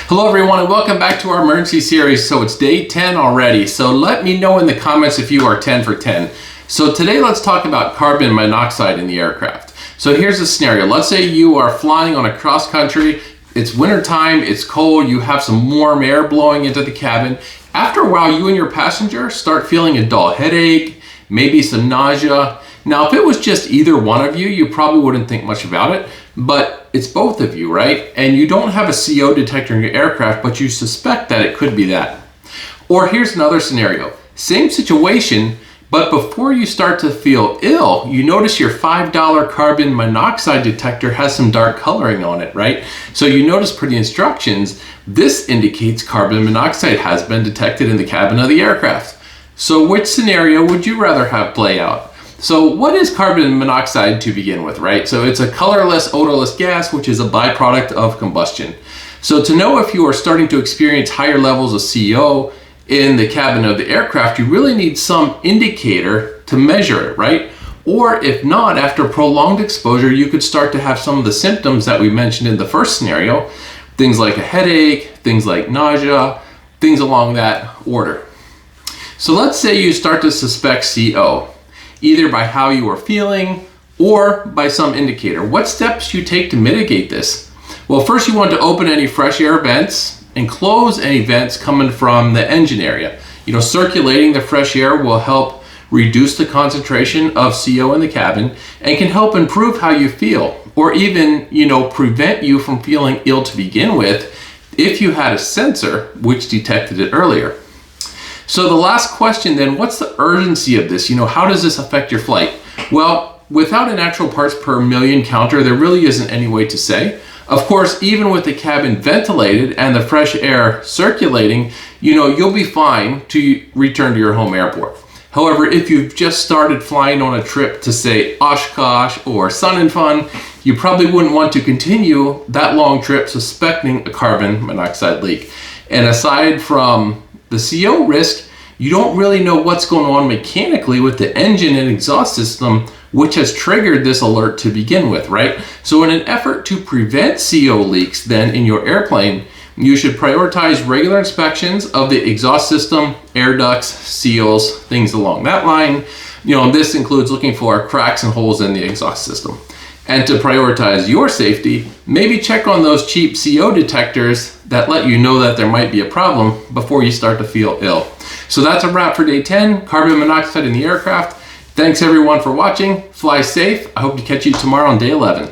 Hello everyone and welcome back to our emergency series. So it's day 10 already. So let me know in the comments if you are 10 for 10. So today let's talk about carbon monoxide in the aircraft. So here's a scenario. Let's say you are flying on a cross country. It's winter time, it's cold, you have some warm air blowing into the cabin. After a while, you and your passenger start feeling a dull headache, maybe some nausea. Now, if it was just either one of you, you probably wouldn't think much about it, but it's both of you, right? And you don't have a CO detector in your aircraft, but you suspect that it could be that. Or here's another scenario. Same situation, but before you start to feel ill, you notice your $5 carbon monoxide detector has some dark coloring on it, right? So you notice per the instructions, this indicates carbon monoxide has been detected in the cabin of the aircraft. So which scenario would you rather have play out? So what is carbon monoxide to begin with, right? So it's a colorless, odorless gas, which is a byproduct of combustion. So to know if you are starting to experience higher levels of CO in the cabin of the aircraft, you really need some indicator to measure it, right? Or if not, after prolonged exposure, you could start to have some of the symptoms that we mentioned in the first scenario, things like a headache, things like nausea, things along that order. So let's say you start to suspect CO, either by how you are feeling or by some indicator. What steps do you take to mitigate this? Well, first you want to open any fresh air vents and close any vents coming from the engine area. Circulating the fresh air will help reduce the concentration of CO in the cabin and can help improve how you feel, or even, prevent you from feeling ill to begin with if you had a sensor which detected it earlier. So the last question then, what's the urgency of this? How does this affect your flight? Well, without an actual parts per million counter, there really isn't any way to say. Of course, even with the cabin ventilated and the fresh air circulating, you'll be fine to return to your home airport. However, if you've just started flying on a trip to say Oshkosh or Sun and Fun, you probably wouldn't want to continue that long trip suspecting a carbon monoxide leak. And aside from the CO risk, you don't really know what's going on mechanically with the engine and exhaust system, which has triggered this alert to begin with, right? So in an effort to prevent CO leaks then in your airplane, you should prioritize regular inspections of the exhaust system, air ducts, seals, things along that line. This includes looking for cracks and holes in the exhaust system. And to prioritize your safety, maybe check on those cheap CO detectors that let you know that there might be a problem before you start to feel ill. So that's a wrap for day 10, carbon monoxide in the aircraft. Thanks everyone for watching. Fly safe. I hope to catch you tomorrow on day 11.